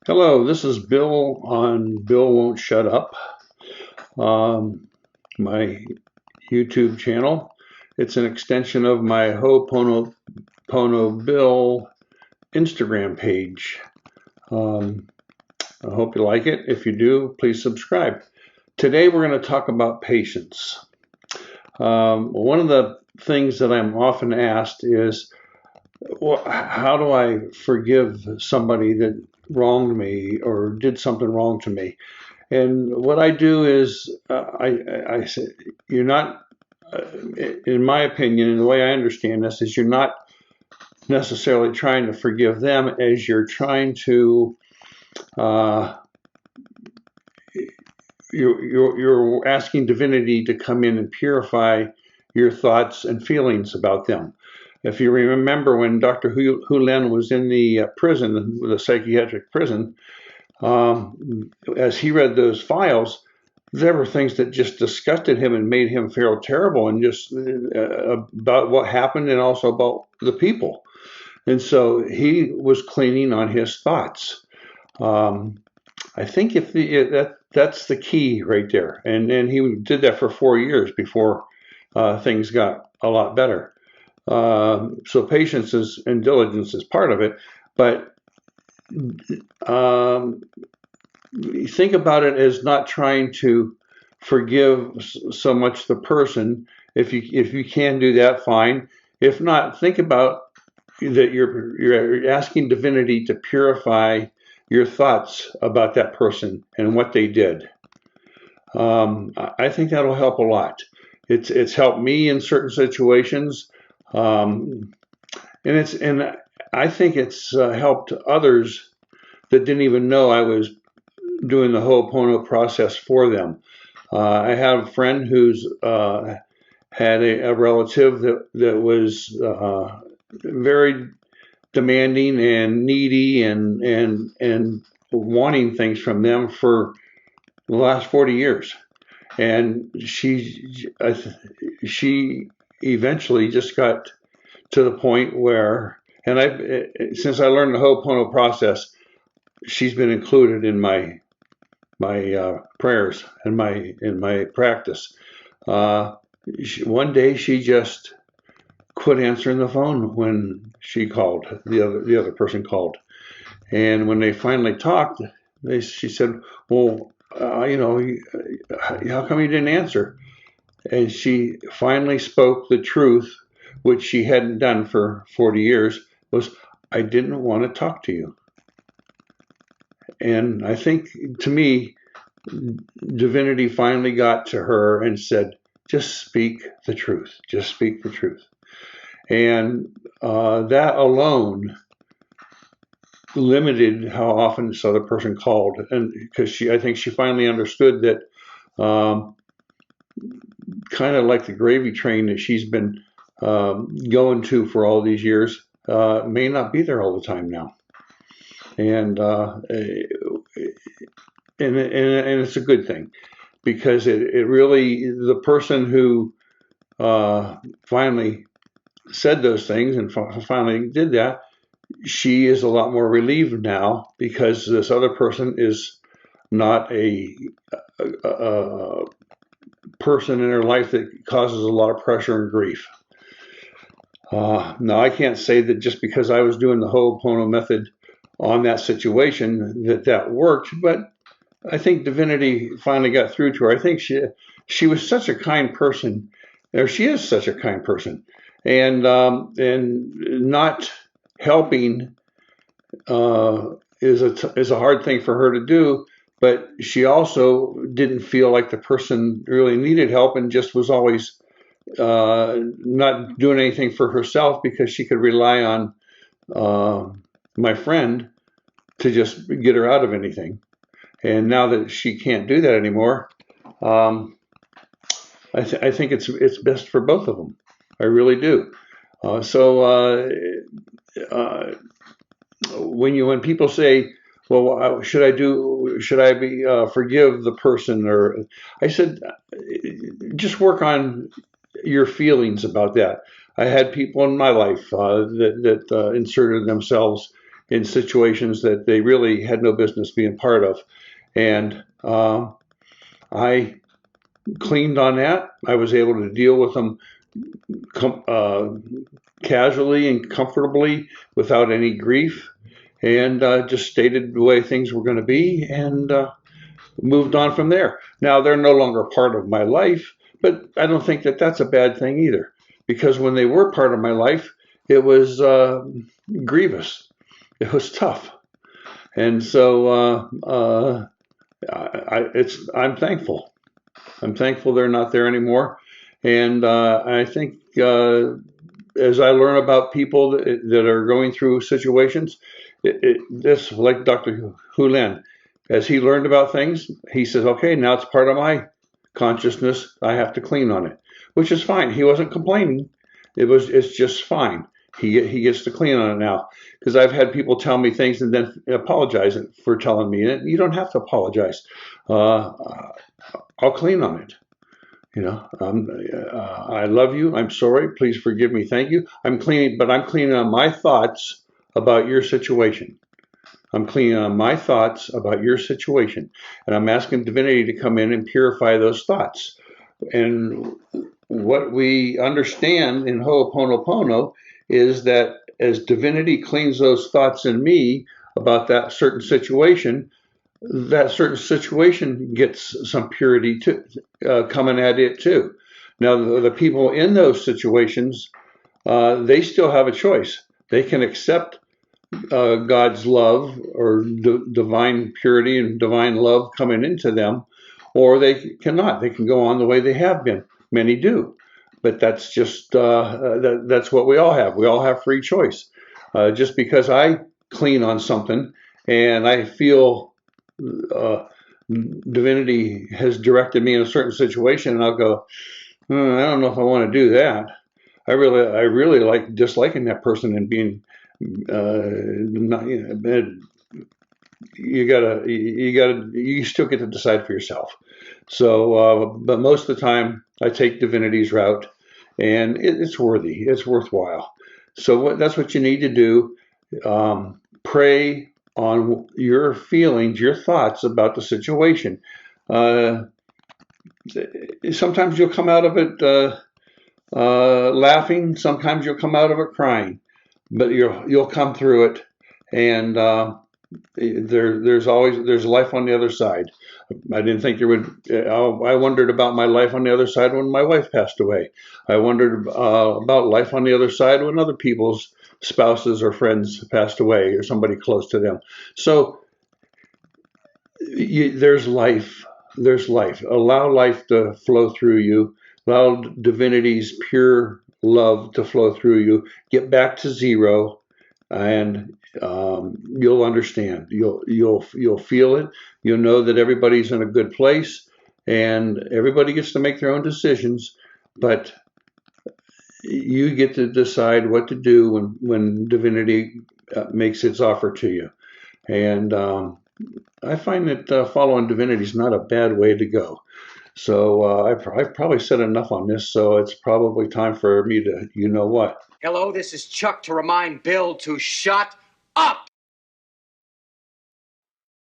Hello, this is Bill on Bill Won't Shut Up, my YouTube channel. It's an extension of my Ho'oponopono Bill Instagram page. I hope you like it. If you do, please subscribe. Today we're going to talk about patience. One of the things that I'm often asked is, well, how do I forgive somebody that wronged me or did something wrong to me? And what I do is, I say, you're not, in my opinion, and the way I understand this, is you're not necessarily trying to forgive them as you're trying to, you're asking divinity to come in and purify your thoughts and feelings about them. If you remember when Dr. Hulen was in the prison, the psychiatric prison, as he read those files, there were things that just disgusted him and made him feel terrible, and just about what happened and also about the people. And so he was cleaning on his thoughts. I think that's the key right there. And he did that for 4 years before things got a lot better. So patience and diligence is part of it, but think about it as not trying to forgive so much the person. If you can do that, fine. If not, think about that you're asking divinity to purify your thoughts about that person and what they did. I think that'll help a lot. It's helped me in certain situations, and I think it's helped others that didn't even know I was doing the Ho'opono process for them. I have a friend who's had a relative that was very demanding and needy and wanting things from them for the last 40 years. And she eventually just got to the point where, since I learned the Ho'opono process, she's been included in my prayers and my practice. One day she just quit answering the phone when she called. The other person called, and when they finally talked, she said, "Well, how come you didn't answer?" And she finally spoke the truth, which she hadn't done for 40 years. Was, "I didn't want to talk to you." And I think, to me, divinity finally got to her and said, just speak the truth. Just speak the truth. And that alone limited how often this other person called. And because I think she finally understood that, kind of like the gravy train that she's been going to for all these years, may not be there all the time now. And it's a good thing, because it really, the person who finally said those things and finally did that, she is a lot more relieved now, because this other person is not a person in her life that causes a lot of pressure and grief. Now, I can't say that just because I was doing the Ho'opono method on that situation that worked, but I think divinity finally got through to her. I think she was such a kind person, or she is such a kind person, and not helping is a hard thing for her to do. But she also didn't feel like the person really needed help, and just was always not doing anything for herself, because she could rely on my friend to just get her out of anything. And now that she can't do that anymore, I think it's best for both of them. I really do. When people say, "Well, should I forgive the person?" Or, I said, just work on your feelings about that. I had people in my life that inserted themselves in situations that they really had no business being part of. And I cleaned on that. I was able to deal with them casually and comfortably without any grief, and just stated the way things were going to be, and moved on from there. Now they're no longer part of my life, but I don't think that that's a bad thing either, because when they were part of my life, it was grievous. It was tough, and so I'm thankful. I'm thankful they're not there anymore, and I think as I learn about people that are going through situations, this like Dr. Hulen, as he learned about things, he says, "Okay, now it's part of my consciousness. I have to clean on it," which is fine. He wasn't complaining. It's just fine. He gets to clean on it now, because I've had people tell me things and then apologize for telling me it. You don't have to apologize. Uh, I'll clean on it. You know, I love you. I'm sorry. Please forgive me. Thank you. I'm cleaning, but I'm cleaning on my thoughts about your situation. I'm cleaning on my thoughts about your situation, and I'm asking divinity to come in and purify those thoughts. And what we understand in Ho'oponopono is that as divinity cleans those thoughts in me about that certain situation gets some purity coming at it too. Now, the people in those situations, they still have a choice. They can accept God's love or divine purity and divine love coming into them, or they cannot. They can go on the way they have been. Many do, but that's just that's what we all have. We all have free choice. Just because I clean on something and I feel divinity has directed me in a certain situation, and I'll go, I don't know if I want to do that. I really like disliking that person and being not, you still get to decide for yourself. So, but most of the time, I take divinity's route, and it's worthy. It's worthwhile. So that's what you need to do. Pray on your feelings, your thoughts about the situation. Uh, Sometimes you'll come out of it laughing. Sometimes you'll come out of it crying, but you'll come through it, and there's life on the other side. I didn't think there would. I wondered about my life on the other side when my wife passed away. I wondered about life on the other side when other people's spouses or friends passed away, or somebody close to them. So there's life. There's life. Allow life to flow through you. Allow divinity's pure love to flow through you. Get back to zero, and you'll understand. You'll feel it. You'll know that everybody's in a good place, and everybody gets to make their own decisions. But you get to decide what to do when divinity makes its offer to you. And I find that following divinity is not a bad way to go. So I've probably said enough on this, so it's probably time for me to, you know what. Hello, this is Chuck to remind Bill to shut up.